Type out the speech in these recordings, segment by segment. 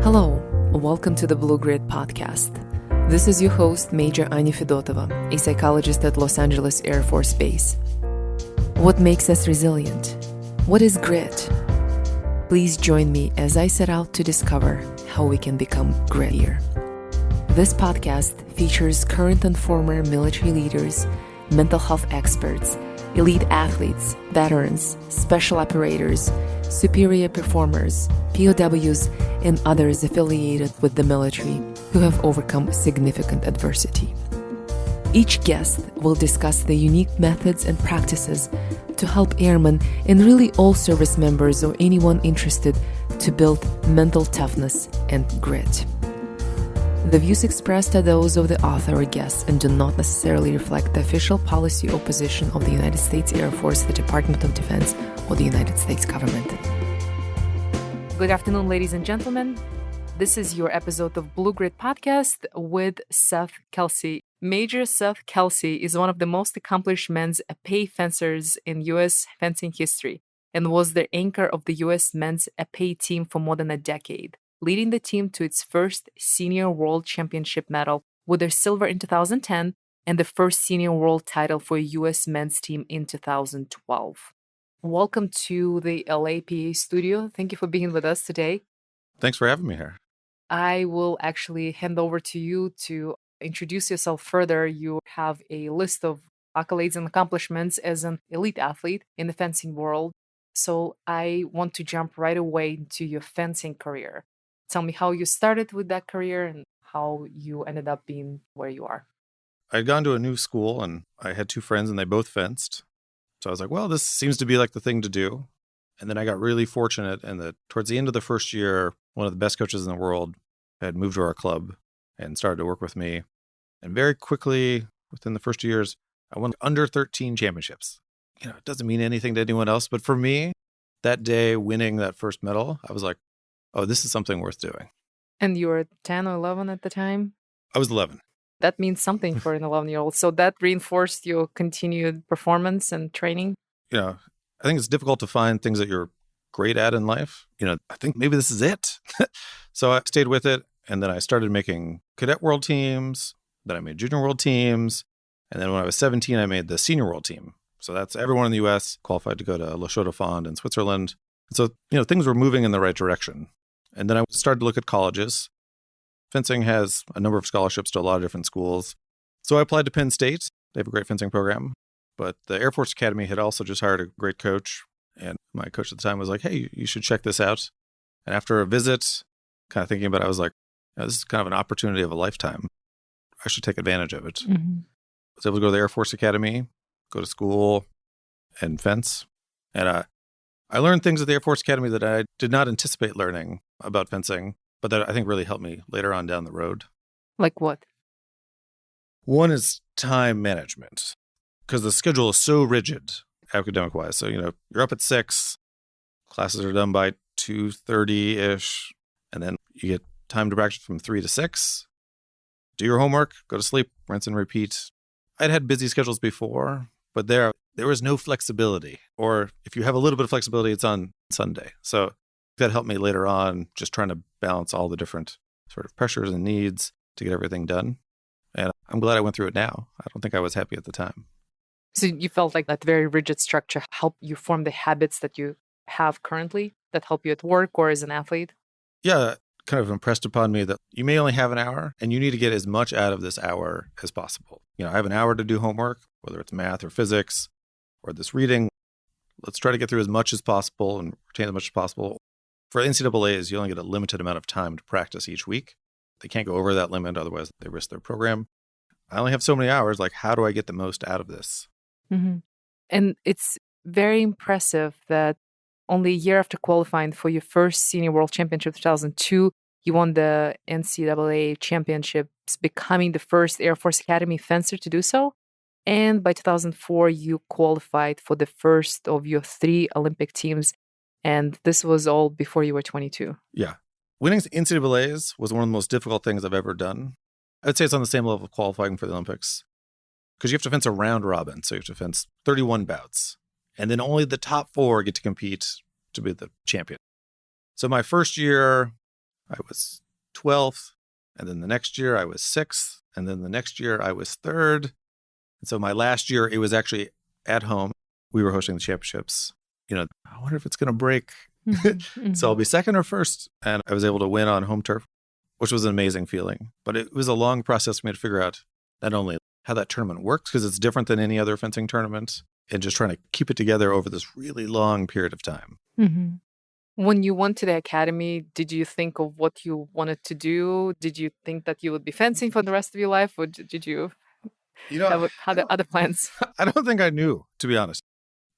Hello, welcome to the Blue Grid podcast. This is your host, Major Fedotova, a psychologist at Los Angeles Air Force Base. What makes us resilient? What is grit? Please join me as I set out to discover how we can become grittier. This podcast features current and former military leaders, mental health experts, elite athletes, veterans, special operators, superior performers, POWs, and others affiliated with the military who have overcome significant adversity. Each guest will discuss the unique methods and practices to help airmen and really all service members or anyone interested to build mental toughness and grit. The views expressed are those of the author or guest and do not necessarily reflect the official policy or position of the United States Air Force, the Department of Defense, or the United States government. Good afternoon, ladies and gentlemen. This is your episode of Blue Grid Podcast with Seth Kelsey. Major Seth Kelsey is one of the most accomplished men's épée fencers in U.S. fencing history and was the anchor of the U.S. men's épée team for more than a decade, leading the team to its first senior world championship medal with their silver in 2010 and the first senior world title for a U.S. men's team in 2012. Welcome to the LAPA studio. Thank you for being with us today. Thanks for having me here. I will actually hand over to you to introduce yourself further. You have a list of accolades and accomplishments as an elite athlete in the fencing world. So I want to jump right away into your fencing career. Tell me how you started with that career and how you ended up being where you are. I'd gone to a new school and I had two friends and they both fenced. So I was like, well, this seems to be like the thing to do. And then I got really fortunate in that towards the end of the first year, one of the best coaches in the world had moved to our club and started to work with me. And very quickly, within the first 2 years, I won under 13 championships. You know, it doesn't mean anything to anyone else, but for me, that day winning that first medal, I was like, oh, this is something worth doing. And you were 10 or 11 at the time? I was 11. That means something for an 11-year-old. So that reinforced your continued performance and training? You know, I think it's difficult to find things that you're great at in life. You know, I think maybe this is it. So I stayed with it. And then I started making cadet world teams. Then I made junior world teams. And then when I was 17, I made the senior world team. So that's everyone in the U.S. qualified to go to Le Chaux de Fonds in Switzerland. And so, you know, things were moving in the right direction. And then I started to look at colleges. Fencing has a number of scholarships to a lot of different schools. So I applied to Penn State. They have a great fencing program. But the Air Force Academy had also just hired a great coach. And my coach at the time was like, hey, you should check this out. And after a visit, kind of thinking about it, I was like, this is kind of an opportunity of a lifetime. I should take advantage of it. Mm-hmm. I was able to go to the Air Force Academy, go to school, and fence. And I learned things at the Air Force Academy that I did not anticipate learning about fencing, but that I think really helped me later on down the road. Like what? One is time management, because the schedule is so rigid academic-wise. So, you know, you're up at 6, classes are done by 2:30-ish, and then you get time to practice from 3 to 6. Do your homework, go to sleep, rinse and repeat. I'd had busy schedules before, but there was no flexibility. Or if you have a little bit of flexibility, it's on Sunday. So that helped me later on, just trying to balance all the different sort of pressures and needs to get everything done. And I'm glad I went through it now. I don't think I was happy at the time. So you felt like that very rigid structure helped you form the habits that you have currently that help you at work or as an athlete? Yeah, kind of impressed upon me that you may only have an hour and you need to get as much out of this hour as possible. You know, I have an hour to do homework, whether it's math or physics or this reading. Let's try to get through as much as possible and retain as much as possible. For NCAAs, you only get a limited amount of time to practice each week. They can't go over that limit, otherwise they risk their program. I only have so many hours. Like, how do I get the most out of this? Mm-hmm. And it's very impressive that only a year after qualifying for your first Senior World Championship 2002, you won the NCAA championships, becoming the first Air Force Academy fencer to do so. And by 2004, you qualified for the first of your 3 Olympic teams. And this was all before you were 22. Yeah. Winning NCAAs was one of the most difficult things I've ever done. I'd say it's on the same level of qualifying for the Olympics. Because you have to fence a round robin. So you have to fence 31 bouts. And then only the top 4 get to compete to be the champion. So my first year, I was 12th. And then the next year I was 6th. And then the next year I was 3rd. And so my last year, it was actually at home. We were hosting the championships. I wonder if it's going to break. So I'll be 2nd or 1st. And I was able to win on home turf, which was an amazing feeling. But it was a long process for me to figure out not only how that tournament works, because it's different than any other fencing tournament, and just trying to keep it together over this really long period of time. Mm-hmm. When you went to the academy, did you think of what you wanted to do? Did you think that you would be fencing for the rest of your life? Or did you have other plans? I don't think I knew, to be honest.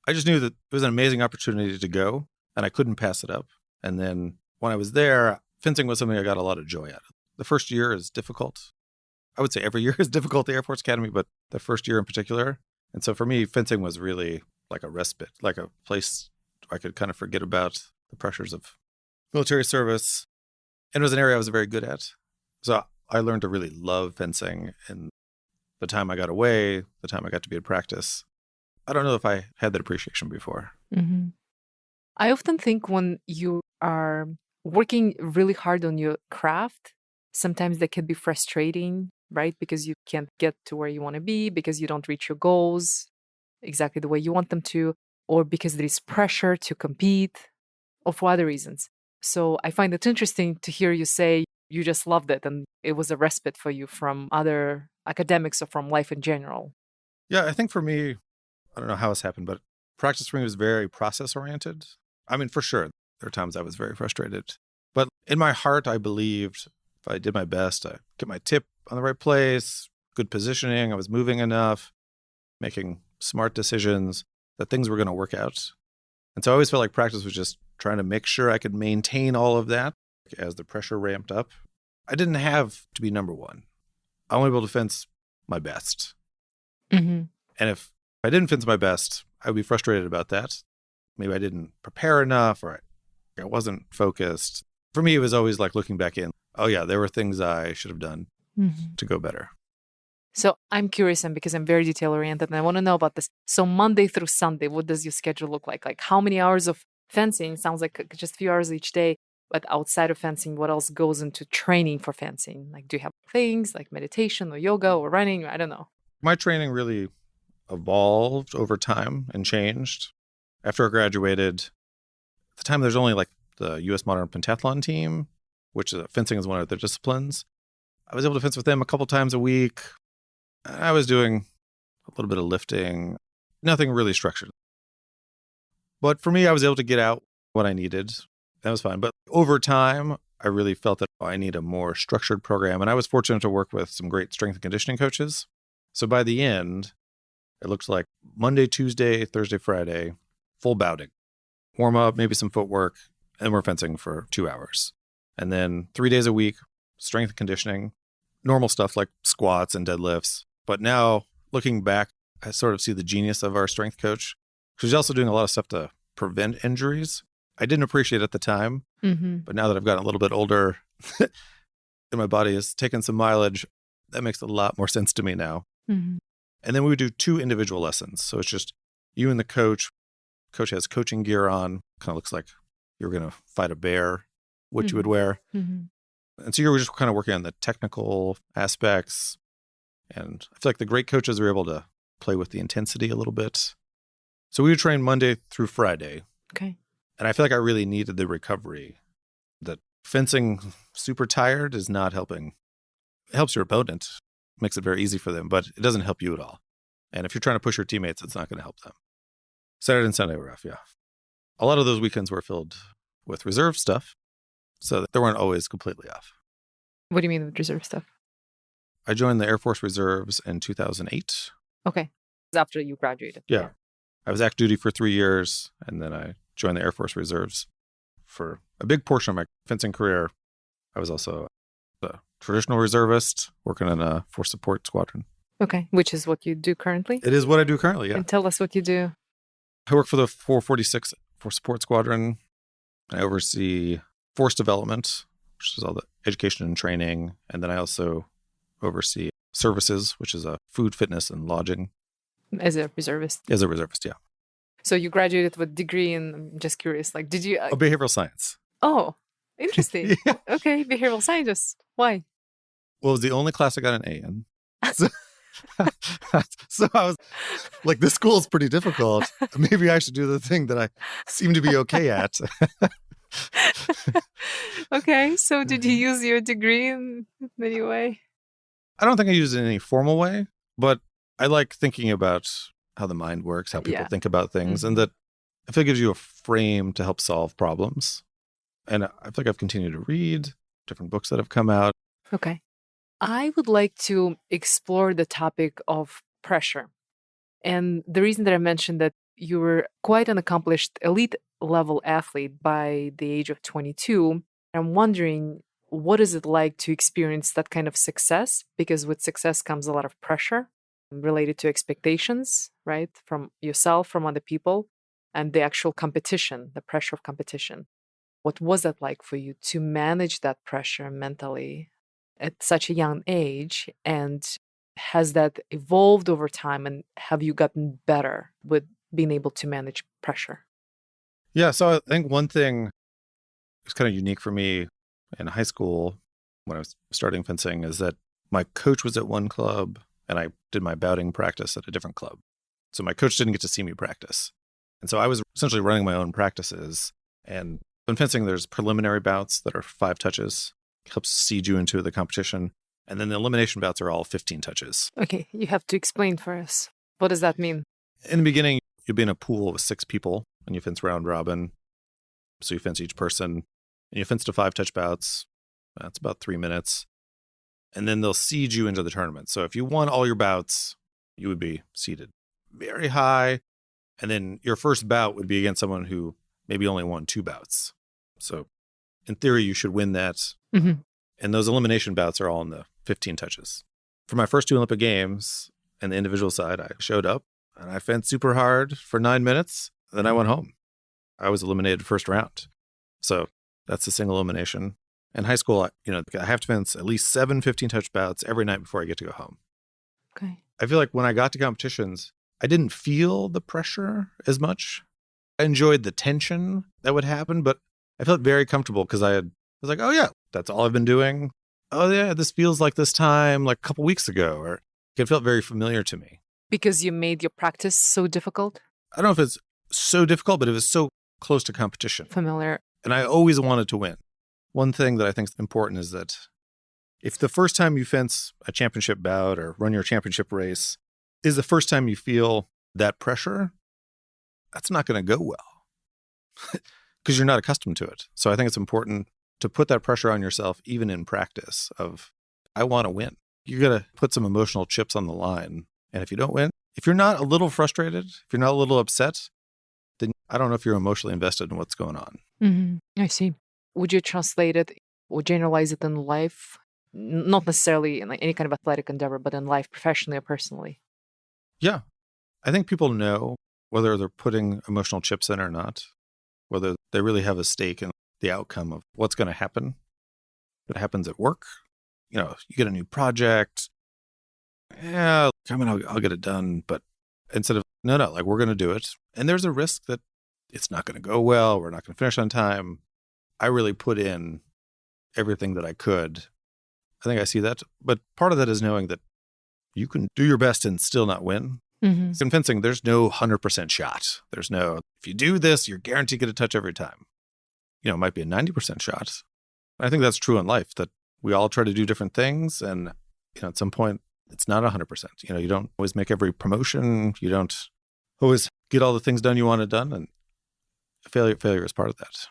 I just knew that it was an amazing opportunity to go, and I couldn't pass it up. And then when I was there, fencing was something I got a lot of joy out of. The first year is difficult. I would say every year is difficult at the Air Force Academy, but the first year in particular. And so for me, fencing was really like a respite, like a place I could kind of forget about the pressures of military service. And it was an area I was very good at. So I learned to really love fencing. And the time I got away, the time I got to be in practice, I don't know if I had that appreciation before. Mm-hmm. I often think when you are working really hard on your craft, sometimes that can be frustrating, right? Because you can't get to where you want to be, because you don't reach your goals exactly the way you want them to, or because there is pressure to compete, or for other reasons. So I find it interesting to hear you say you just loved it and it was a respite for you from other academics or from life in general. Yeah, I think for me, I don't know how this happened, but practice for me was very process oriented. I mean, for sure, there are times I was very frustrated. But in my heart, I believed if I did my best, I get my tip on the right place, good positioning, I was moving enough, making smart decisions, that things were going to work out. And so I always felt like practice was just trying to make sure I could maintain all of that as the pressure ramped up. I didn't have to be number one. I wanted to be able to fence my best. Mm-hmm. And if I didn't fence my best, I would be frustrated about that. Maybe I didn't prepare enough or I wasn't focused. For me, it was always like looking back in, oh yeah, there were things I should have done to go better. So I'm curious, and because I'm very detail oriented and I want to know about this. So Monday through Sunday, what does your schedule look like? Like how many hours of fencing? Sounds like just a few hours each day. But outside of fencing, what else goes into training for fencing? Like, do you have things like meditation or yoga or running? I don't know. My training really evolved over time and changed. After I graduated, at the time there's only like the U.S. Modern Pentathlon team, which fencing is one of their disciplines. I was able to fence with them a couple times a week. I was doing a little bit of lifting, nothing really structured. But for me, I was able to get out what I needed. That was fine. But over time, I really felt that I need a more structured program. And I was fortunate to work with some great strength and conditioning coaches. So by the end, it looked like Monday, Tuesday, Thursday, Friday, full bouting, warm up, maybe some footwork, and we're fencing for 2 hours. And then 3 days a week, strength and conditioning, normal stuff like squats and deadlifts. But now looking back, I sort of see the genius of our strength coach. She's also doing a lot of stuff to prevent injuries. I didn't appreciate it at the time, but now that I've gotten a little bit older and my body has taken some mileage, that makes a lot more sense to me now. And then we would do 2 individual lessons. So it's just you and the coach. Coach has coaching gear on, kind of looks like you're going to fight a bear, what you would wear. And so you're just kind of working on the technical aspects. And I feel like the great coaches are able to play with the intensity a little bit. So we would train Monday through Friday. Okay. And I feel like I really needed the recovery. That fencing super tired is not helping. It helps your opponent, makes it very easy for them, but it doesn't help you at all. And if you're trying to push your teammates, it's not going to help them. Saturday and Sunday were rough, yeah. A lot of those weekends were filled with reserve stuff, so they weren't always completely off. What do you mean with reserve stuff? I joined the Air Force Reserves in 2008. Okay. After you graduated. Yeah. I was active duty for 3 years, and then I joined the Air Force Reserves for a big portion of my fencing career. I was also a traditional reservist working in a force support squadron. Okay. Which is what you do currently? It is what I do currently, yeah. And tell us what you do. I work for the 446 Force Support Squadron. I oversee force development, which is all the education and training. And then I also oversee services, which is food, fitness, and lodging. As a reservist? As a reservist, yeah. So you graduated with a degree in, I'm just curious, like, did you... behavioral science. Oh, interesting. Yeah. Okay, behavioral scientist. Why? Well, it was the only class I got an A in. So, so I was like, this school is pretty difficult. Maybe I should do the thing that I seem to be okay at. Okay, so did you use your degree in any way? I don't think I use it in any formal way, but I like thinking about how the mind works, how people Yeah. think about things, and that I feel it gives you a frame to help solve problems. And I feel like I've continued to read different books that have come out. Okay. I would like to explore the topic of pressure. And the reason that I mentioned that you were quite an accomplished elite level athlete by the age of 22, I'm wondering, what is it like to experience that kind of success? Because with success comes a lot of pressure related to expectations, right? From yourself, from other people, and the actual competition, the pressure of competition. What was that like for you to manage that pressure mentally at such a young age? And has that evolved over time? And have you gotten better with being able to manage pressure? Yeah, so I think one thing that's kind of unique for me in high school when I was starting fencing is that my coach was at one club and I did my bouting practice at a different club. So my coach didn't get to see me practice. And so I was essentially running my own practices. And in fencing, there's preliminary bouts that are 5 touches, helps seed you into the competition. And then the elimination bouts are all 15 touches. Okay, you have to explain for us. What does that mean? In the beginning, you'll be in a pool with 6 people and you fence round robin. So you fence each person and you fence to 5 touch bouts. That's about 3 minutes. And then they'll seed you into the tournament. So if you won all your bouts, you would be seeded very high. And then your first bout would be against someone who maybe only won 2 bouts. So in theory, you should win that. Mm-hmm. And those elimination bouts are all in the 15 touches. For my first 2 Olympic Games and the individual side, I showed up and I fenced super hard for 9 minutes. And then I went home. I was eliminated first round. So that's a single elimination. In high school, I have to fence at least 7 15-touch bouts every night before I get to go home. Okay. I feel like when I got to competitions, I didn't feel the pressure as much. I enjoyed the tension that would happen, but I felt very comfortable because I was like, oh yeah, that's all I've been doing. Oh yeah, this feels like this time like a couple weeks ago, or it felt very familiar to me. Because you made your practice so difficult? I don't know if it's so difficult, but it was so close to competition. Familiar. And I always wanted to win. One thing that I think is important is that if the first time you fence a championship bout or run your championship race is the first time you feel that pressure, that's not going to go well because you're not accustomed to it. So I think it's important to put that pressure on yourself, even in practice of, I want to win. You got to put some emotional chips on the line. And if you don't win, if you're not a little frustrated, if you're not a little upset, then I don't know if you're emotionally invested in what's going on. Mm-hmm. I see. Would you translate it or generalize it in life? Not necessarily in any kind of athletic endeavor, but in life, professionally or personally? Yeah. I think people know whether they're putting emotional chips in or not, whether they really have a stake in the outcome of what's going to happen. If it happens at work, you get a new project. Yeah, I'll get it done. But instead of, no, like we're going to do it. And there's a risk that it's not going to go well. We're not going to finish on time. I really put in everything that I could. I think I see that. But part of that is knowing that you can do your best and still not win. Mm-hmm. In fencing, there's no 100% shot. There's no, if you do this, you're guaranteed to get a touch every time. It might be a 90% shot. I think that's true in life, that we all try to do different things. And, at some point, it's not 100%. You don't always make every promotion. You don't always get all the things done you wanted done. And failure is part of that.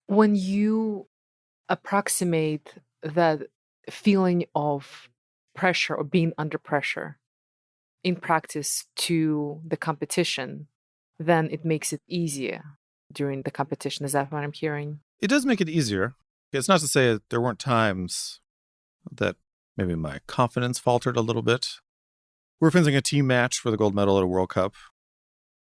When you approximate that feeling of pressure or being under pressure in practice to the competition, then it makes it easier during the competition. Is that what I'm hearing? It does make it easier. It's not to say that there weren't times that maybe my confidence faltered a little bit. We're fencing a team match for the gold medal at a World Cup.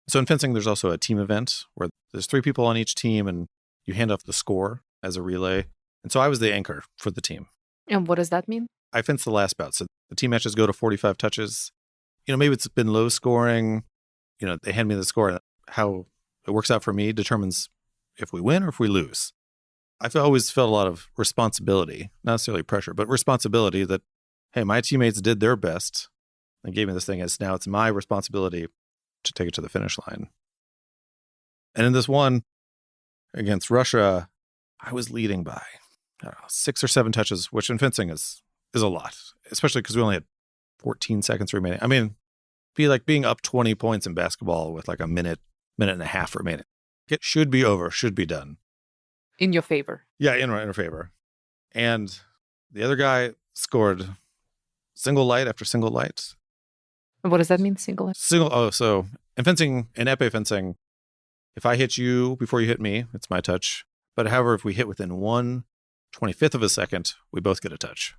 So in fencing, there's also a team event where there's 3 people on each team and you hand off the score as a relay. And so I was the anchor for the team. And what does that mean? I fenced the last bout. So the team matches go to 45 touches. Maybe it's been low scoring. They hand me the score. How it works out for me determines if we win or if we lose. I've always felt a lot of responsibility, not necessarily pressure, but responsibility that, hey, my teammates did their best and gave me this thing. Now it's my responsibility to take it to the finish line. And in this one against Russia, I was leading by, I don't know, 6 or 7 touches, which in fencing is a lot, especially because we only had 14 seconds remaining. I mean, be like being up 20 points in basketball with like a minute and a half remaining. It should be over, should be done. In your favor. Yeah, in our favor. And the other guy scored single light after single light. What does that mean, single light? So in fencing, in épée fencing, if I hit you before you hit me, it's my touch. But however, if we hit within 1/25th of a second, we both get a touch.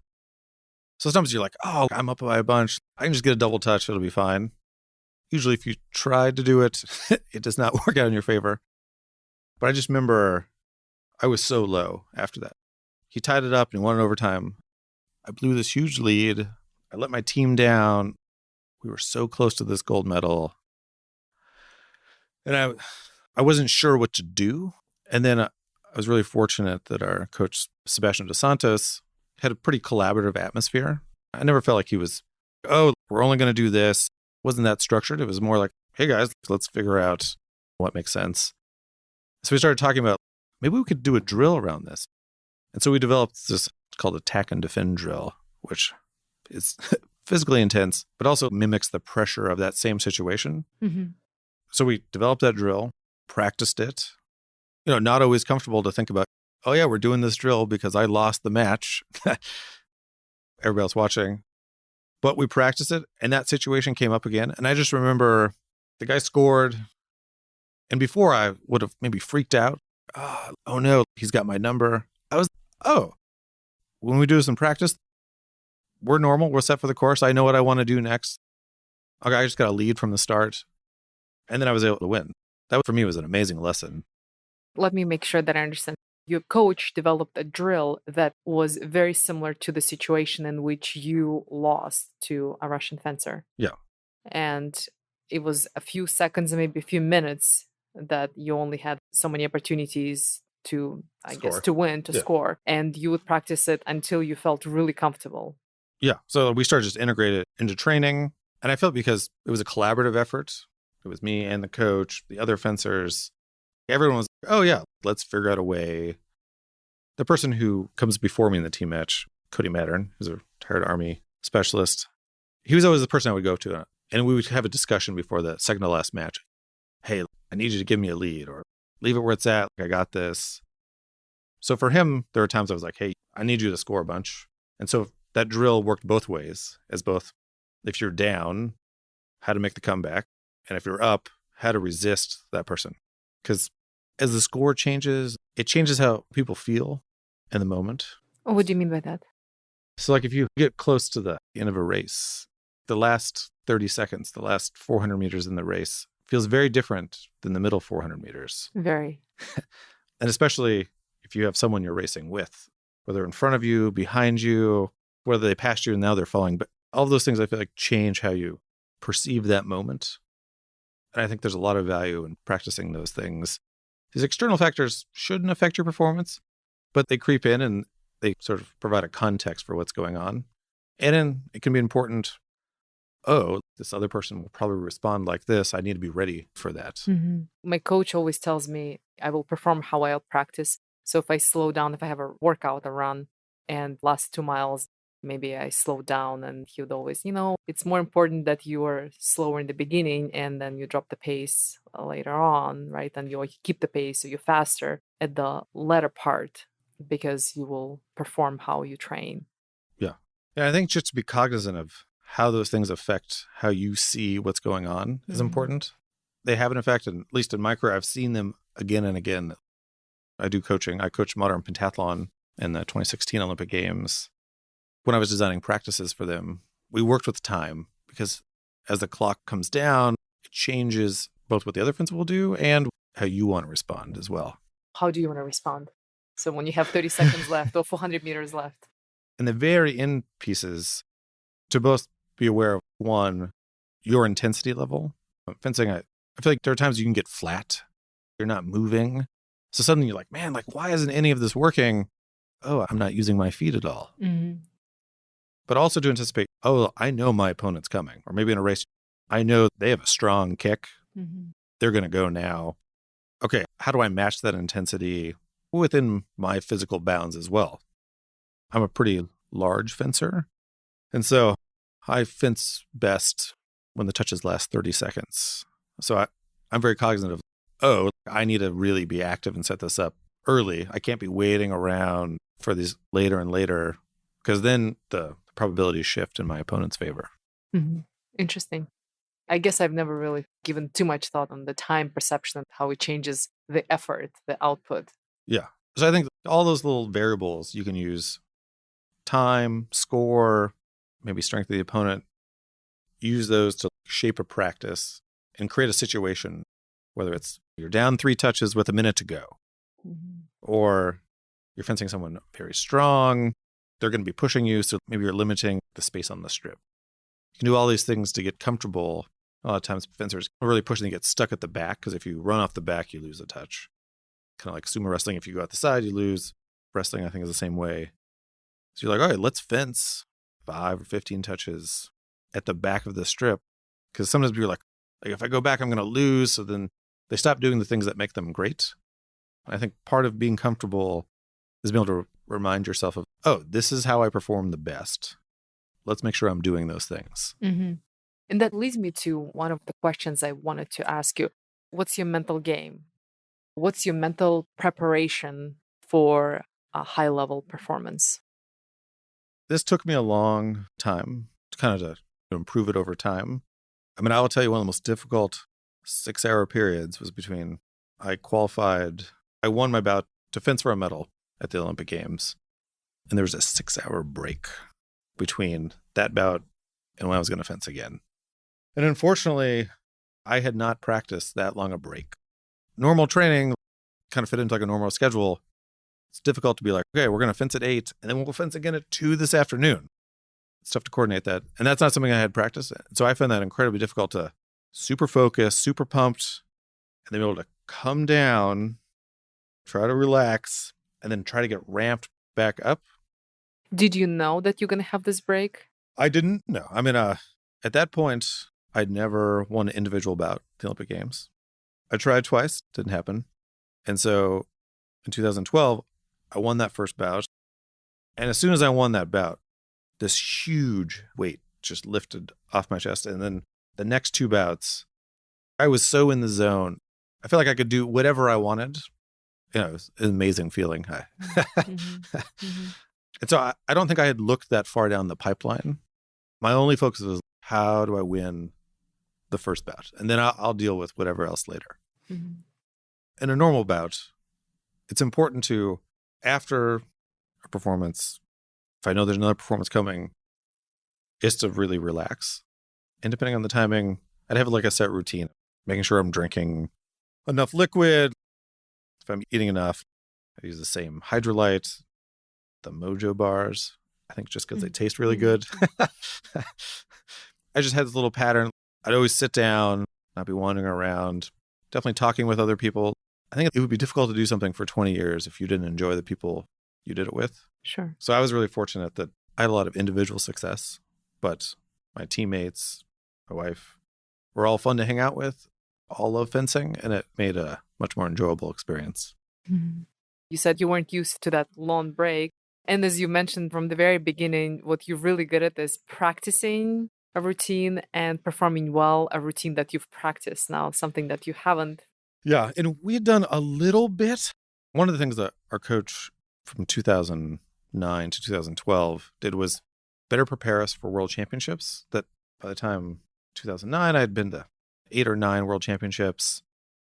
So sometimes you're like, oh, I'm up by a bunch. I can just get a double touch. It'll be fine. Usually if you tried to do it, it does not work out in your favor. But I just remember I was so low after that. He tied it up and he won in overtime. I blew this huge lead. I let my team down. We were so close to this gold medal. And I wasn't sure what to do. And then I was really fortunate that our coach, Sebastian Dos Santos, had a pretty collaborative atmosphere. I never felt like he was, oh, we're only going to do this. It wasn't that structured. It was more like, hey guys, let's figure out what makes sense. So we started talking about maybe we could do a drill around this. And so we developed this called attack and defend drill, which is physically intense, but also mimics the pressure of that same situation. Mm-hmm. So we developed that drill, practiced it. Not always comfortable to think about, oh yeah, we're doing this drill because I lost the match. Everybody else watching. But we practiced it, and that situation came up again. And I just remember the guy scored. And before I would have maybe freaked out. Oh no, he's got my number. When we do this in practice, we're normal. We're set for the course. I know what I want to do next. Okay, I just got a lead from the start. And then I was able to win. That for me was an amazing lesson. Let me make sure that I understand. Your coach developed a drill that was very similar to the situation in which you lost to a Russian fencer. Yeah. And it was a few seconds, maybe a few minutes that you only had so many opportunities to, I guess, to win, to score. And you would practice it until you felt really comfortable. Yeah. So we started just integrate it into training. And I felt because it was a collaborative effort. It was me and the coach, the other fencers. Everyone was, oh yeah, let's figure out a way. The person who comes before me in the team match, Cody Mattern, who's a retired Army specialist, he was always the person I would go to. And we would have a discussion before the second to last match. Hey, I need you to give me a lead, or leave it where it's at. I got this. So for him, there were times I was like, hey, I need you to score a bunch. And so that drill worked both ways, as both if you're down, how to make the comeback, and if you're up, how to resist that person. Because as the score changes, it changes how people feel in the moment. What do you mean by that? So like if you get close to the end of a race, the last 30 seconds, the last 400 meters in the race feels very different than the middle 400 meters. Very. And especially if you have someone you're racing with, whether in front of you, behind you, whether they passed you and now they're falling. But all of those things I feel like change how you perceive that moment. And I think there's a lot of value in practicing those things. These external factors shouldn't affect your performance, but they creep in and they sort of provide a context for what's going on. And then it can be important, oh, this other person will probably respond like this. I need to be ready for that. Mm-hmm. My coach always tells me I will perform how I'll practice. So if I slow down, if I have a workout, a run, and last 2 miles, maybe I slow down, and he would always, it's more important that you are slower in the beginning and then you drop the pace later on, right? And you keep the pace, so you're faster at the latter part because you will perform how you train. Yeah. And I think just to be cognizant of how those things affect how you see what's going on is important. They have an effect, and at least in my career, I've seen them again and again. I do coaching. I coach modern pentathlon in the 2016 Olympic Games. When I was designing practices for them, we worked with time because as the clock comes down, it changes both what the other fence will do and how you want to respond as well. How do you want to respond? So when you have 30 seconds left or 400 meters left? In the very end pieces, to both be aware of, one, your intensity level. Fencing, I feel like there are times you can get flat. You're not moving. So suddenly you're like, man, like, why isn't any of this working? Oh, I'm not using my feet at all. But also to anticipate, oh, I know my opponent's coming. Or maybe in a race, I know they have a strong kick. They're going to go now. Okay, how do I match that intensity within my physical bounds as well? I'm a pretty large fencer. And so I fence best when the touches last 30 seconds. So I'm very cognizant of, oh, I need to really be active and set this up early. I can't be waiting around for these later and later, because then the probabilities shift in my opponent's favor. Interesting. I guess I've never really given too much thought on the time perception and how it changes the effort, the output. Yeah. So I think all those little variables you can use: time, score, maybe strength of the opponent, use those to shape a practice and create a situation, whether it's you're down 3 touches with a minute to go, or you're fencing someone very strong. They're going to be pushing you, so maybe you're limiting the space on the strip. You can do all these things to get comfortable. A lot of times fencers are really pushing to get stuck at the back, because if you run off the back, you lose a touch. Kind of like sumo wrestling. If you go out the side, you lose. Wrestling, I think, is the same way. So you're like, all right, let's fence 5 or 15 touches at the back of the strip. Because sometimes you're like, if I go back, I'm going to lose. So then they stop doing the things that make them great. I think part of being comfortable is being able to remind yourself of, oh, this is how I perform the best. Let's make sure I'm doing those things. And that leads me to one of the questions I wanted to ask you. What's your mental game? What's your mental preparation for a high-level performance? This took me a long time to kind of to improve it over time. I mean, I will tell you, one of the most difficult 6-hour periods was between I won my bout to fence for a medal at the Olympic Games, and there was a 6-hour break between that bout and when I was going to fence again. And unfortunately, I had not practiced that long a break. Normal training kind of fit into like a normal schedule. It's difficult to be like, okay, we're going to fence at 8, and then we'll fence again at 2 this afternoon. It's tough to coordinate that. And that's not something I had practiced. So I found that incredibly difficult to super focus, super pumped, and then be able to come down, try to relax, and then try to get ramped back up. Did you know that you're going to have this break? I didn't know. I mean, at that point, I'd never won an individual bout at the Olympic Games. I tried twice, didn't happen. And so in 2012, I won that first bout. And as soon as I won that bout, this huge weight just lifted off my chest. And then the next 2 bouts, I was so in the zone. I felt like I could do whatever I wanted. You know, it was an amazing feeling. And so I don't think I had looked that far down the pipeline. My only focus was, how do I win the first bout? And then I'll deal with whatever else later. In a normal bout, it's important to, after a performance, if I know there's another performance coming, is to really relax. And depending on the timing, I'd have like a set routine, making sure I'm drinking enough liquid. If I'm eating enough, I use the same hydrolyte, the Mojo bars, I think just because they taste really good. I just had this little pattern. I'd always sit down, not be wandering around, definitely talking with other people. I think it would be difficult to do something for 20 years if you didn't enjoy the people you did it with. Sure. So I was really fortunate that I had a lot of individual success, but my teammates, my wife, were all fun to hang out with, all love fencing, and it made a much more enjoyable experience. You said you weren't used to that long break. And as you mentioned from the very beginning, what you're really good at is practicing a routine and performing well a routine that you've practiced now, something that you haven't. Yeah, and we had done a little bit. One of the things that our coach from 2009 to 2012 did was better prepare us for world championships. That by the time 2009, I had been to 8 or 9 world championships.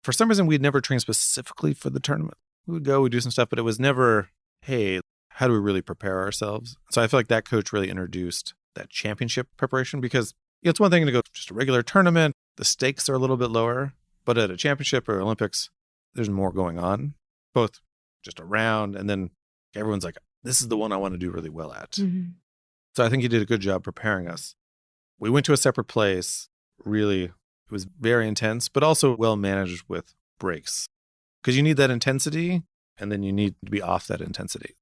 For some reason, we'd never trained specifically for the tournament. We would go, we'd do some stuff, but it was never, hey, how do we really prepare ourselves? So I feel like that coach really introduced that championship preparation, because it's one thing to go to just a regular tournament. The stakes are a little bit lower, but at a championship or Olympics, there's more going on, both just around, and then everyone's like, this is the one I want to do really well at. So I think he did a good job preparing us. We went to a separate place. Really, it was very intense, but also well managed with breaks. Because you need that intensity, and then you need to be off that intensity.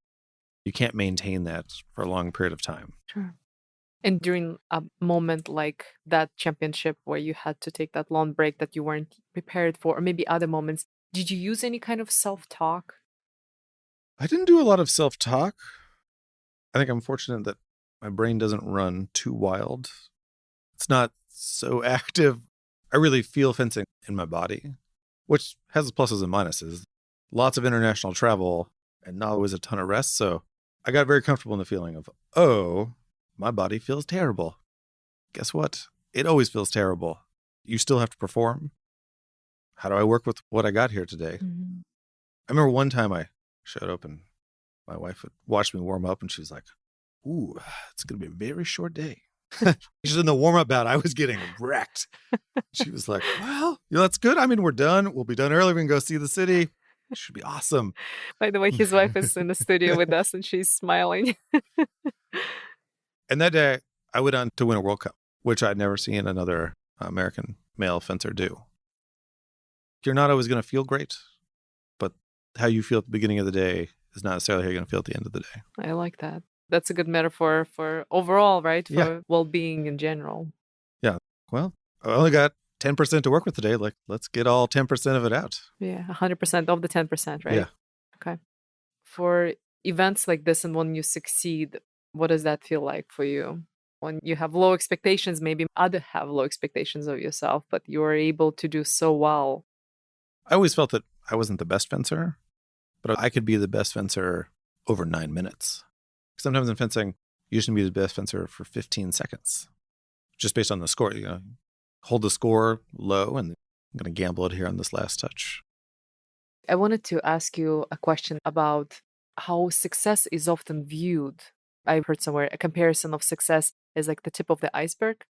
You can't maintain that for a long period of time. Sure. And during a moment like that championship where you had to take that long break that you weren't prepared for, or maybe other moments, did you use any kind of self-talk? I didn't do a lot of self-talk. I think I'm fortunate that my brain doesn't run too wild. It's not so active. I really feel fencing in my body, which has its pluses and minuses. Lots of international travel and not always a ton of rest. So I got very comfortable in the feeling of, oh, my body feels terrible. Guess what? It always feels terrible. You still have to perform. How do I work with what I got here today? Mm-hmm. I remember one time I showed up and my wife would watch me warm up and she's like, ooh, it's going to be a very short day. She's in the warm-up bout. I was getting wrecked. She was like, well, that's good. I mean, we're done. We'll be done early. We can go see the city. It should be awesome. By the way, his wife is in the studio with us and she's smiling. And that day, I went on to win a World Cup, which I'd never seen another American male fencer do. You're not always going to feel great, but how you feel at the beginning of the day is not necessarily how you're going to feel at the end of the day. I like that. That's a good metaphor for overall, right? For well-being in general. Yeah. Well, I only got 10% to work with today. Like, let's get all 10% of it out. Yeah, 100% of the 10%, right? Yeah. Okay. For events like this and when you succeed, what does that feel like for you? When you have low expectations, maybe others have low expectations of yourself, but you are able to do so well. I always felt that I wasn't the best fencer, but I could be the best fencer over 9 minutes. Sometimes in fencing, you should be the best fencer for 15 seconds, just based on the score. Hold the score low, and I'm going to gamble it here on this last touch. I wanted to ask you a question about how success is often viewed. I've heard somewhere a comparison of success is like the tip of the iceberg,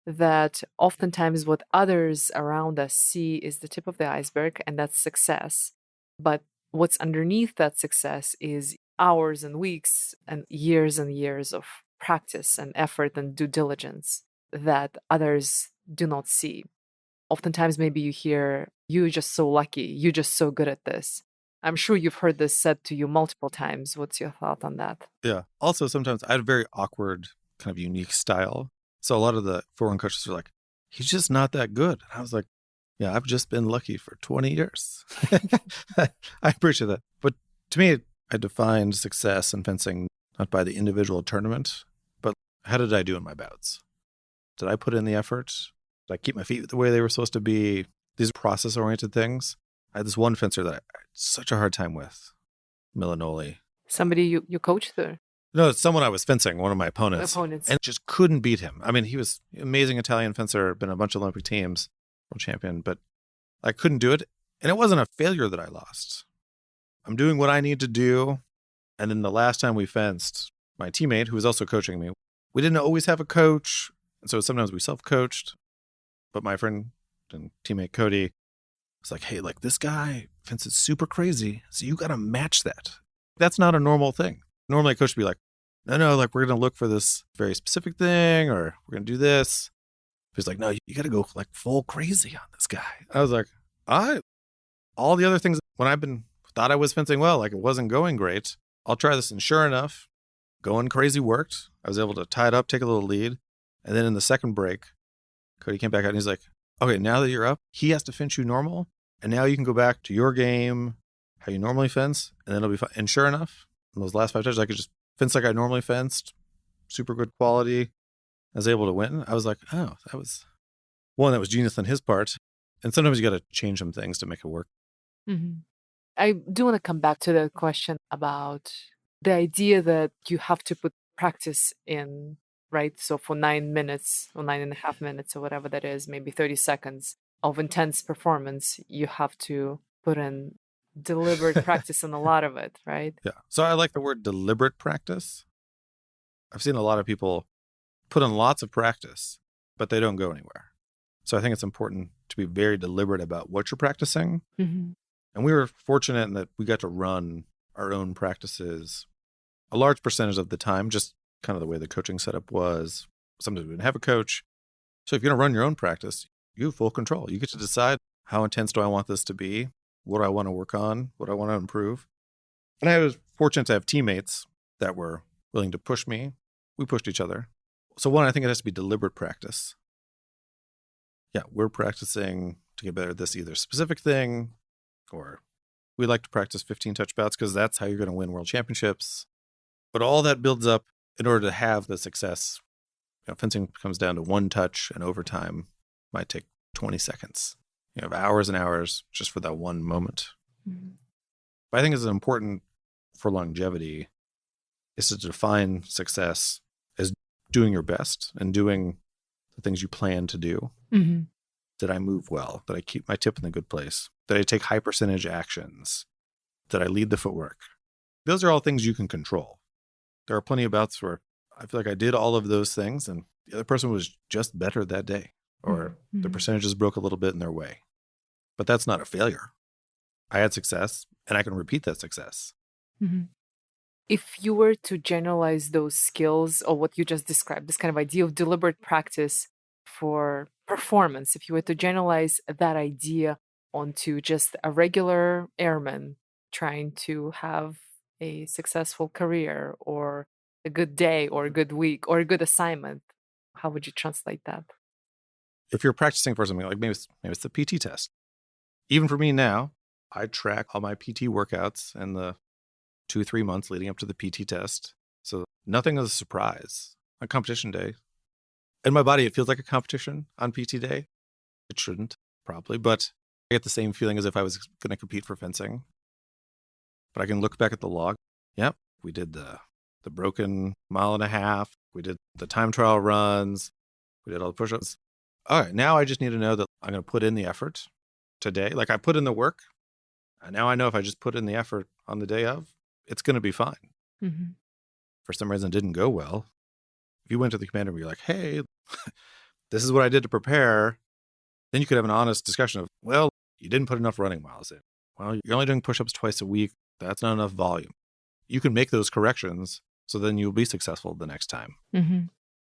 that oftentimes what others around us see is the tip of the iceberg, and that's success. But what's underneath that success is hours and weeks and years of practice and effort and due diligence that others do not see. Oftentimes, maybe you hear, you're just so lucky, you're just so good at this. I'm sure you've heard this said to you multiple times. What's your thought on that? Yeah. Also, sometimes I had a very awkward, kind of unique style. So a lot of the foreign coaches are like, he's just not that good. And I was like, yeah, I've just been lucky for 20 years. I appreciate that. But to me, I defined success in fencing not by the individual tournament, but how did I do in my bouts? Did I put in the effort? Did I keep my feet the way they were supposed to be? These process-oriented things. I had this one fencer that I had such a hard time with, Milanoli. Somebody you coached there? No, it's someone I was fencing, one of my opponents. And just couldn't beat him. I mean, he was an amazing Italian fencer, been on a bunch of Olympic teams, world champion, but I couldn't do it. And it wasn't a failure that I lost. I'm doing what I need to do. And then the last time we fenced, my teammate, who was also coaching me, we didn't always have a coach. And so sometimes we self-coached. But my friend and teammate Cody was like, hey, like this guy fences super crazy. So you got to match that. That's not a normal thing. Normally a coach would be like, no, like we're going to look for this very specific thing or we're going to do this. He's like, no, you got to go like full crazy on this guy. I was like, all the other things when I've been thought I was fencing well, like it wasn't going great. I'll try this. And sure enough, going crazy worked. I was able to tie it up, take a little lead. And then in the second break, Cody came back out and he's like, okay, now that you're up, he has to fence you normal. And now you can go back to your game, how you normally fence, and then it'll be fine. And sure enough, in those last 5 touches, I could just fence like I normally fenced, super good quality. I was able to win. I was like, oh, that was genius on his part. And sometimes you got to change some things to make it work. Mm-hmm. I do want to come back to the question about the idea that you have to put practice in, right? So for 9 minutes or 9.5 minutes or whatever that is, maybe 30 seconds of intense performance, you have to put in deliberate practice in a lot of it, right? Yeah. So I like the word deliberate practice. I've seen a lot of people put in lots of practice, but they don't go anywhere. So I think it's important to be very deliberate about what you're practicing. Mm-hmm. And we were fortunate in that we got to run our own practices a large percentage of the time, just kind of the way the coaching setup was. Sometimes we didn't have a coach. So if you're going to run your own practice, you have full control. You get to decide how intense do I want this to be? what I want to work on, what I want to improve. And I was fortunate to have teammates that were willing to push me. We pushed each other. So one, I think it has to be deliberate practice. Yeah, we're practicing to get better at this either specific thing, or we like to practice 15 touch bouts because that's how you're going to win world championships. But all that builds up in order to have the success. Fencing comes down to one touch, and overtime might take 20 seconds. You have hours and hours just for that one moment. Mm-hmm. But I think it's important for longevity is to define success as doing your best and doing the things you plan to do. Mm-hmm. Did I move well? Did I keep my tip in the good place? Did I take high percentage actions? Did I lead the footwork? Those are all things you can control. There are plenty of bouts where I feel like I did all of those things and the other person was just better that day, or mm-hmm. the percentages broke a little bit in their way. But that's not a failure. I had success and I can repeat that success. Mm-hmm. If you were to generalize those skills or what you just described, this kind of idea of deliberate practice for performance, if you were to generalize that idea onto just a regular airman trying to have a successful career or a good day or a good week or a good assignment, how would you translate that? If you're practicing for something like maybe it's the PT test. Even for me now, I track all my PT workouts and the 2-3 months leading up to the PT test. So nothing is a surprise on competition day. In my body, it feels like a competition on PT day. It shouldn't, probably, but I get the same feeling as if I was going to compete for fencing. But I can look back at the log. Yep, we did the broken 1.5 miles. We did the time trial runs. We did all the push-ups. All right, now I just need to know that I'm going to put in the effort today. Like I put in the work. And now I know if I just put in the effort on the day of, it's going to be fine. Mm-hmm. For some reason, it didn't go well. If you went to the commander and you're like, hey, this is what I did to prepare, then you could have an honest discussion of, well, you didn't put enough running miles in. Well, you're only doing push-ups twice a week. That's not enough volume. You can make those corrections so then you'll be successful the next time. Mm-hmm.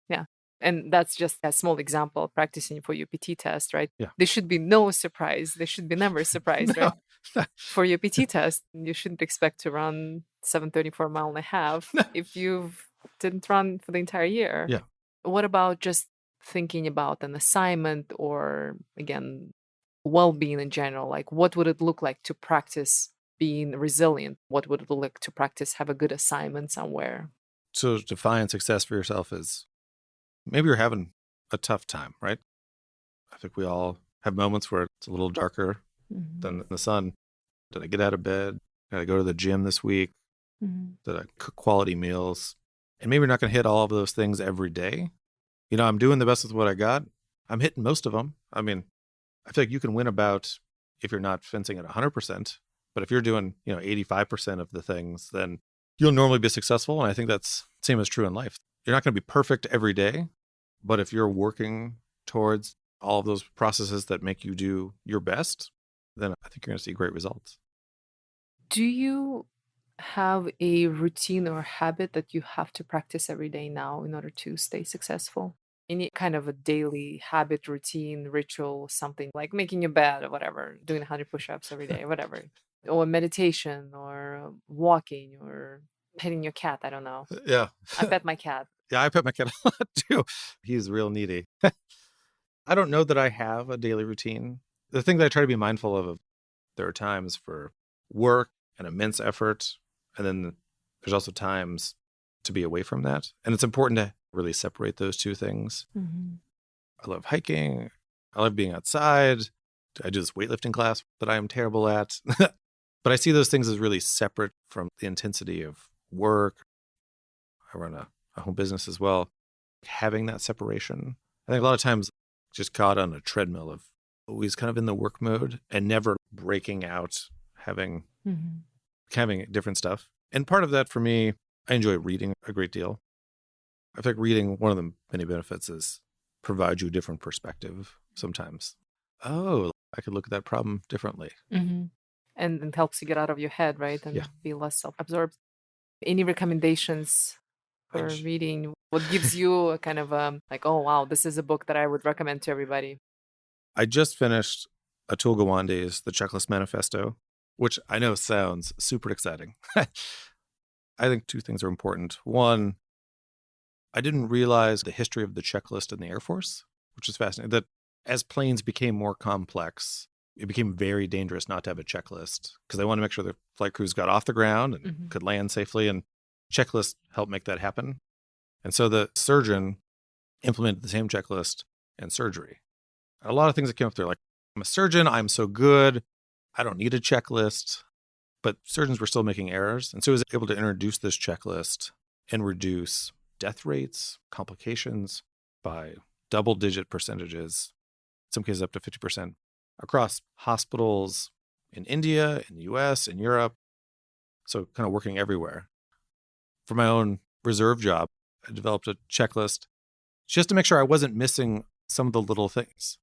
Yeah. And that's just a small example of practicing for your PT test, right? Yeah. There should be no surprise. There should be never a surprise, right? For your PT test, you shouldn't expect to run 7:34 miles if you didn't run for the entire year. Yeah. What about just thinking about an assignment or, again, well-being in general? Like, what would it look like to practice being resilient? What would it look like to practice have a good assignment somewhere? So define success for yourself as maybe you're having a tough time, right? I think we all have moments where it's a little darker than the sun. Did I get out of bed? Did I go to the gym this week? Mm-hmm. Did I cook quality meals? And maybe you're not going to hit all of those things every day. I'm doing the best with what I got. I'm hitting most of them. I mean, I feel like you can win about if you're not fencing at 100%. But if you're doing, 85% of the things, then you'll normally be successful. And I think that's the same as true in life. You're not going to be perfect every day. But if you're working towards all of those processes that make you do your best, then I think you're going to see great results. Do you have a routine or habit that you have to practice every day now in order to stay successful? Any kind of a daily habit, routine, ritual, something like making your bed or whatever, doing 100 push-ups every day, whatever, or meditation or walking or petting your cat. I don't know. Yeah. I pet my cat. Yeah, I pet my cat a lot too. He's real needy. I don't know that I have a daily routine. The thing that I try to be mindful of, there are times for work and immense effort. And then there's also times to be away from that. And it's important to really separate those two things. Mm-hmm. I love hiking. I love being outside. I do this weightlifting class that I am terrible at. But I see those things as really separate from the intensity of work. I run a home business as well. Having that separation. I think a lot of times just caught on a treadmill of always kind of in the work mode and never breaking out, having different stuff. And part of that for me, I enjoy reading a great deal. I think reading, one of the many benefits is provide you a different perspective sometimes. Oh, I could look at that problem differently. Mm-hmm. And it helps you get out of your head, right? And be less self-absorbed. Any recommendations for reading? What gives you a kind of like, oh, wow, this is a book that I would recommend to everybody? I just finished Atul Gawande's The Checklist Manifesto, which I know sounds super exciting. I think two things are important. One, I didn't realize the history of the checklist in the Air Force, which is fascinating, that as planes became more complex, it became very dangerous not to have a checklist because they wanted to make sure the flight crews got off the ground and could land safely. And checklists helped make that happen. And so the surgeon implemented the same checklist in surgery. A lot of things that came up there, like, I'm a surgeon, I'm so good, I don't need a checklist. But surgeons were still making errors. And so he was able to introduce this checklist and reduce death rates, complications by double-digit percentages, in some cases up to 50%, across hospitals in India, in the US, in Europe. So kind of working everywhere. For my own reserve job, I developed a checklist just to make sure I wasn't missing some of the little things.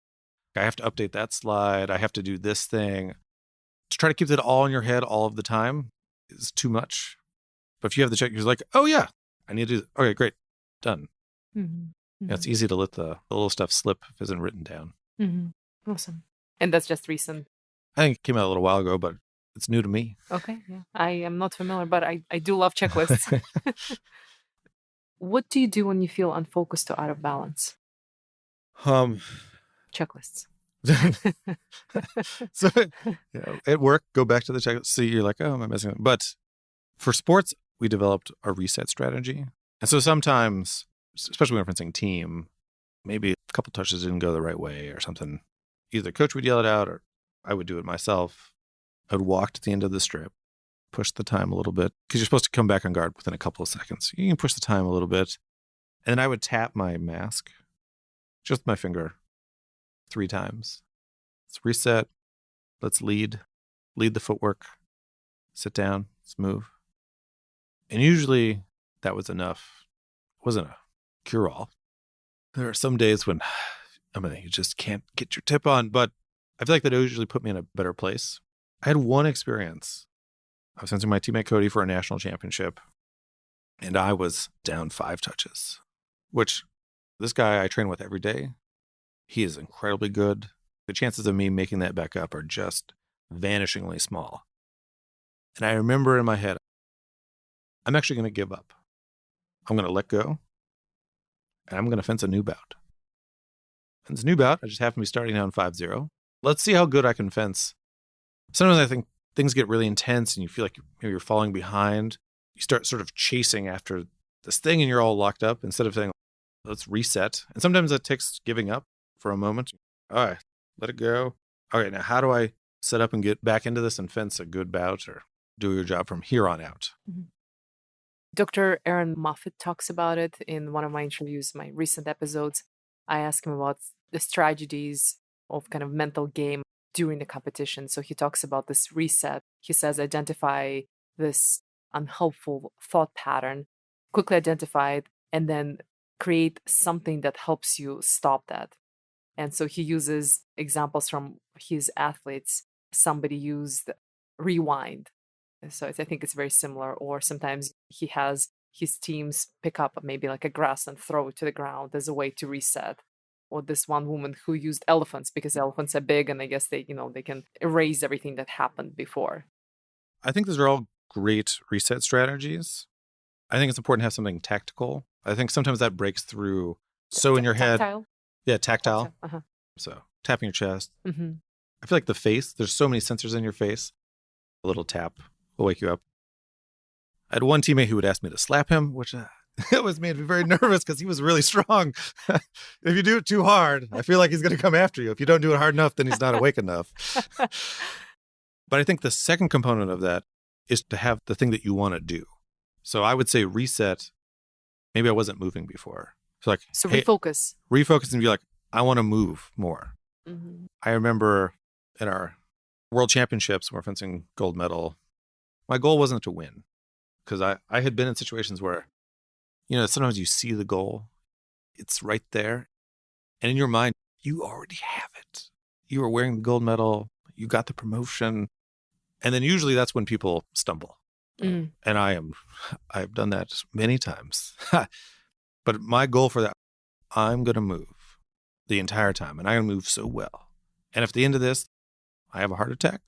I have to update that slide. I have to do this thing. To try to keep it all in your head all of the time is too much. But if you have the check, you're like, oh yeah, I need to do that. Okay, great. Done. Yeah, it's easy to let the little stuff slip if it isn't written down. Awesome. And that's just recent? I think it came out a little while ago, but it's new to me. Okay, yeah. I am not familiar, but I do love checklists. What do you do when you feel unfocused or out of balance? Checklists. So at work, go back to the checklist. See, you're like, oh, am I missing it? But for sports, we developed a reset strategy. And so sometimes, especially when we're fencing team, maybe a couple touches didn't go the right way or something. Either the coach would yell it out or I would do it myself. I would walk to the end of the strip, push the time a little bit, because you're supposed to come back on guard within a couple of seconds. You can push the time a little bit. And then I would tap my mask, just with my finger, 3 times. Let's reset. Let's lead the footwork, sit down, let's move. And usually that was enough. It wasn't a cure-all. There are some days when, you just can't get your tip on, but I feel like that usually put me in a better place. I had one experience. I was fencing my teammate Cody for a national championship, and I was down 5 touches, which this guy I train with every day, he is incredibly good. The chances of me making that back up are just vanishingly small. And I remember in my head, I'm actually going to give up. I'm going to let go, and I'm going to fence a new bout. And this new bout, I just happen to be starting down 5-0. Let's see how good I can fence. Sometimes I think things get really intense and you feel like maybe you're falling behind. You start sort of chasing after this thing and you're all locked up instead of saying, let's reset. And sometimes that takes giving up for a moment. All right, let it go. All right, now how do I set up and get back into this and fence a good bout or do your job from here on out? Dr. Aaron Moffitt talks about it in one of my interviews, my recent episodes. I asked him about the strategies of kind of mental game during the competition. So he talks about this reset. He says, identify this unhelpful thought pattern, quickly identify it, and then create something that helps you stop that. And so he uses examples from his athletes. Somebody used rewind. So I think it's very similar. Or sometimes he has his teams pick up maybe like a grass and throw it to the ground as a way to reset. Or this one woman who used elephants because elephants are big and I guess they can erase everything that happened before. I think those are all great reset strategies. I think it's important to have something tactical. I think sometimes that breaks through. So in your head. Tactile? Yeah, tactile. So tapping your chest. I feel like the face, there's so many sensors in your face. A little tap will wake you up. I had one teammate who would ask me to slap him, which it was made me very nervous because he was really strong. If you do it too hard, I feel like he's going to come after you. If you don't do it hard enough, then he's not awake enough. But I think the second component of that is to have the thing that you want to do. So I would say reset. Maybe I wasn't moving before. So refocus. Refocus and be like, I want to move more. I remember in our world championships, we're fencing gold medal. My goal wasn't to win because I had been in situations where, sometimes you see the goal. It's right there. And in your mind, you already have it. You are wearing the gold medal. You got the promotion. And then usually that's when people stumble. And I've done that many times. But my goal for that, I'm going to move the entire time. And I'm going to move so well. And if at the end of this, I have a heart attack.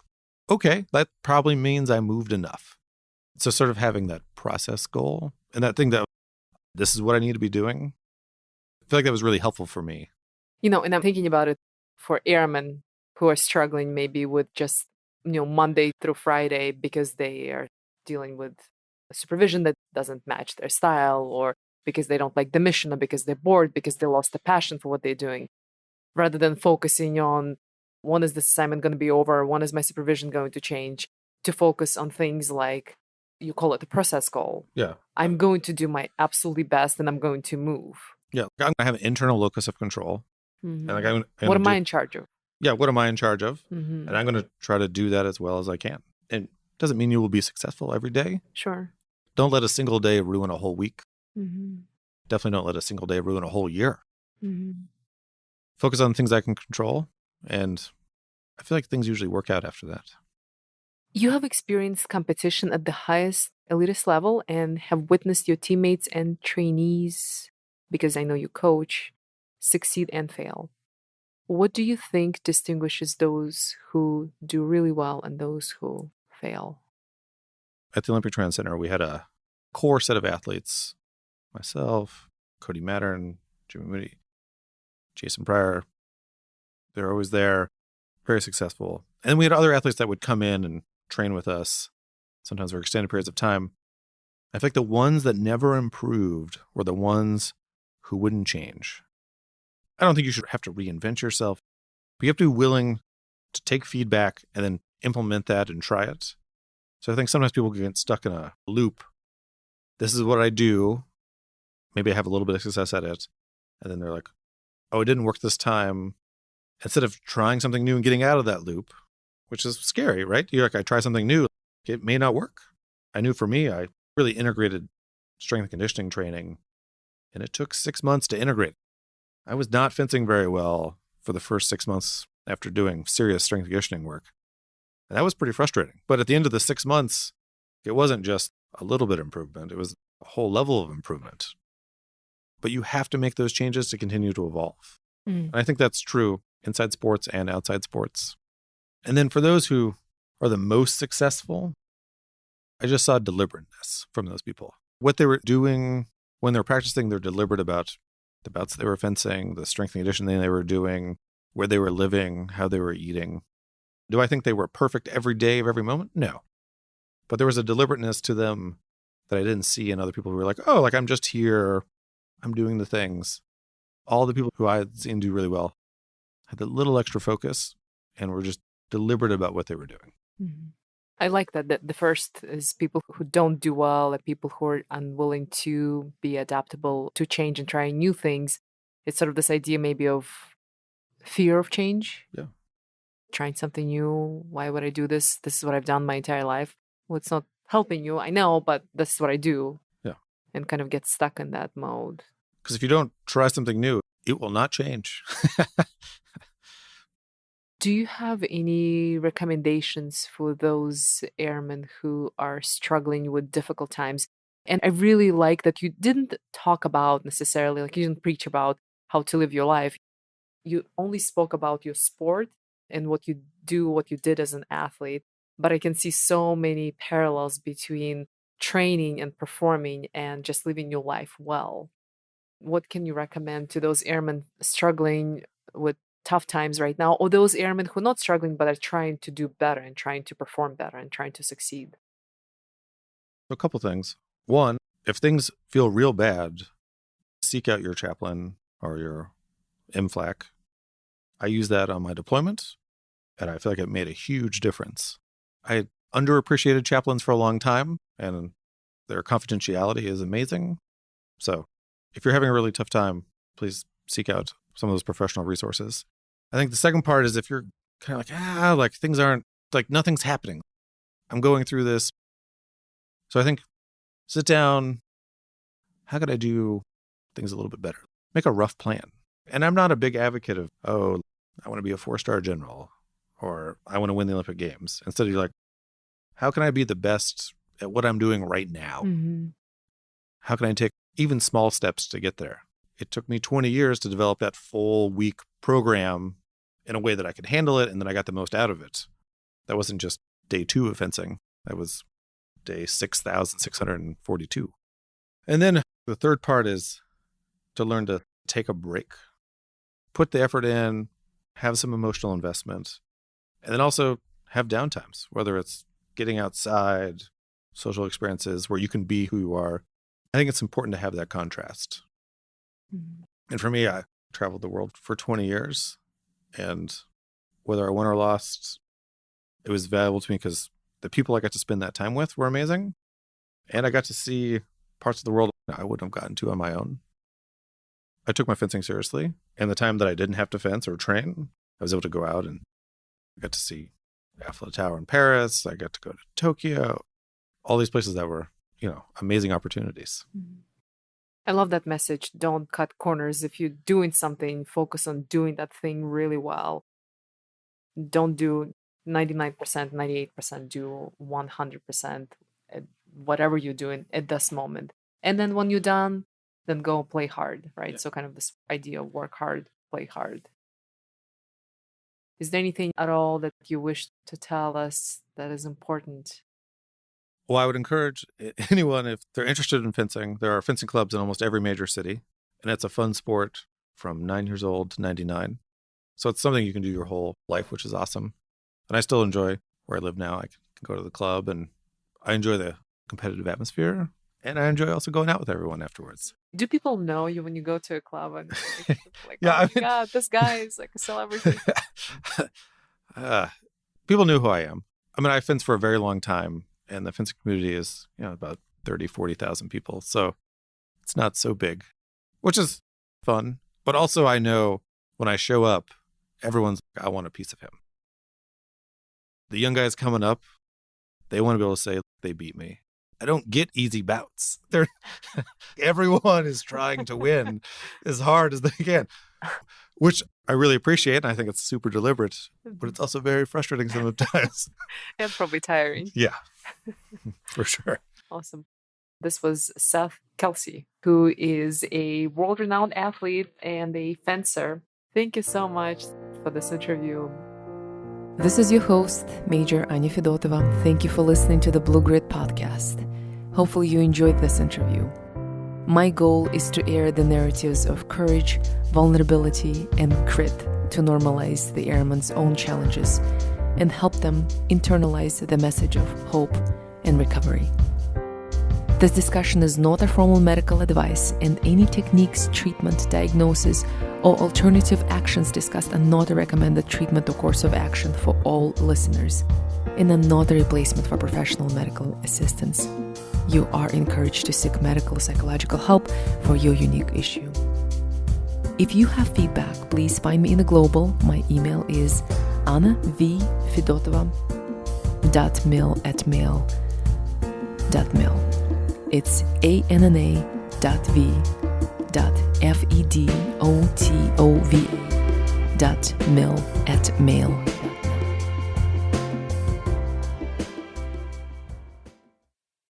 Okay, that probably means I moved enough. So sort of having that process goal and that thing that this is what I need to be doing, I feel like that was really helpful for me. And I'm thinking about it for airmen who are struggling maybe with just, Monday through Friday because they are dealing with a supervision that doesn't match their style, or because they don't like the mission, or because they're bored, because they lost the passion for what they're doing. Rather than focusing on when is this assignment going to be over, when is my supervision going to change, to focus on things like, you call it the process goal. Yeah. I'm going to do my absolutely best and I'm going to move. Yeah. I'm going to have an internal locus of control. Mhm. And like I'm What am I in charge of? Yeah, what am I in charge of? Mhm. And I'm going to try to do that as well as I can. And it doesn't mean you will be successful every day. Sure. Don't let a single day ruin a whole week. Mhm. Definitely don't let a single day ruin a whole year. Mhm. Focus on things I can control. And I feel like things usually work out after that. You have experienced competition at the highest elitist level and have witnessed your teammates and trainees, because I know you coach, succeed and fail. What do you think distinguishes those who do really well and those who fail? At the Olympic Training Center, we had a core set of athletes. Myself, Cody Mattern, Jimmy Moody, Jason Pryor. They're always there, very successful. And we had other athletes that would come in and train with us, sometimes for extended periods of time. I think the ones that never improved were the ones who wouldn't change. I don't think you should have to reinvent yourself, but you have to be willing to take feedback and then implement that and try it. So I think sometimes people get stuck in a loop. This is what I do. Maybe I have a little bit of success at it. And then they're like, oh, it didn't work this time. Instead of trying something new and getting out of that loop, which is scary, right? You're like, I try something new. It may not work. I knew for me, I really integrated strength and conditioning training, and it took 6 months to integrate. I was not fencing very well for the first 6 months after doing serious strength and conditioning work. And that was pretty frustrating. But at the end of the 6 months, it wasn't just a little bit of improvement. It was a whole level of improvement. But you have to make those changes to continue to evolve. And I think that's true inside sports and outside sports. And then for those who are the most successful, I just saw deliberateness from those people. What they were doing when they were practicing, they're deliberate about the bouts they were fencing, the strength and conditioning they were doing, where they were living, how they were eating. Do I think they were perfect every day of every moment? No. But there was a deliberateness to them that I didn't see in other people who were like, oh, like I'm just here, I'm doing the things. All the people who I had seen do really well had a little extra focus and were just deliberate about what they were doing. Mm-hmm. I like that the first is people who don't do well, and people who are unwilling to be adaptable to change and trying new things. It's sort of this idea maybe of fear of change. Yeah. Trying something new. Why would I do this? This is what I've done my entire life. Well, it's not helping you, I know, but this is what I do. Yeah. And kind of get stuck in that mode. Because if you don't try something new, it will not change. Do you have any recommendations for those airmen who are struggling with difficult times? And I really like that you didn't talk about necessarily, like you didn't preach about how to live your life. You only spoke about your sport and what you do, what you did as an athlete. But I can see so many parallels between training and performing and just living your life well. What can you recommend to those airmen struggling with tough times right now, or those airmen who are not struggling but are trying to do better and trying to perform better and trying to succeed? A couple things. One, if things feel real bad, seek out your chaplain or your MFLAC. I use that on my deployment, and I feel like it made a huge difference. I underappreciated chaplains for a long time, and their confidentiality is amazing. So if you're having a really tough time, please seek out some of those professional resources. I think the second part is if you're kind of like things aren't, like nothing's happening. I'm going through this. So I think sit down. How could I do things a little bit better? Make a rough plan. And I'm not a big advocate of, oh, I want to be a 4-star general or I want to win the Olympic Games. Instead of like, how can I be the best at what I'm doing right now? Mm-hmm. How can I take even small steps to get there? It took me 20 years to develop that full week program in a way that I could handle it, and then I got the most out of it. That wasn't just day 2 of fencing. That was day 6,642. And then the third part is to learn to take a break, put the effort in, have some emotional investment, and then also have downtimes, whether it's getting outside, social experiences where you can be who you are. I think it's important to have that contrast. Mm-hmm. And for me, I traveled the world for 20 years, and whether I won or lost, it was valuable to me because the people I got to spend that time with were amazing. And I got to see parts of the world I wouldn't have gotten to on my own. I took my fencing seriously. And the time that I didn't have to fence or train, I was able to go out and I got to see Eiffel Tower in Paris. I got to go to Tokyo, all these places that were, amazing opportunities. I love that message. Don't cut corners. If you're doing something, focus on doing that thing really well. Don't do 99%, 98%, do 100% at whatever you're doing at this moment. And then when you're done, then go play hard, right? Yeah. So kind of this idea of work hard, play hard. Is there anything at all that you wish to tell us that is important? Well, I would encourage anyone, if they're interested in fencing, there are fencing clubs in almost every major city. And it's a fun sport from 9 years old to 99. So it's something you can do your whole life, which is awesome. And I still enjoy where I live now. I can go to the club and I enjoy the competitive atmosphere. And I enjoy also going out with everyone afterwards. Do people know you when you go to a club and like yeah, God, this guy is like a celebrity? People knew who I am. I mean, I fenced for a very long time, and the fencing community is, about 30, 40,000 people. So it's not so big, which is fun. But also I know when I show up, everyone's like, I want a piece of him. The young guys coming up, they want to be able to say they beat me. I don't get easy bouts. Everyone is trying to win as hard as they can, which I really appreciate. And I think it's super deliberate, but it's also very frustrating sometimes. And probably tiring. Yeah, for sure. Awesome. This was Seth Kelsey, who is a world-renowned athlete and a fencer. Thank you so much for this interview. This is your host, Major Anya Fedotova. Thank you for listening to the Blue Grid podcast. Hopefully you enjoyed this interview. My goal is to air the narratives of courage, vulnerability, and grit to normalize the airman's own challenges and help them internalize the message of hope and recovery. This discussion is not a formal medical advice, and any techniques, treatment, diagnosis, or alternative actions discussed are not a recommended treatment or course of action for all listeners, and are not a replacement for professional medical assistance. You are encouraged to seek medical or psychological help for your unique issue. If you have feedback, please find me in the global. My email is anna.v.fedotova.mail@mail.mil. It's anna.v.fedotova.mil@mail.mil.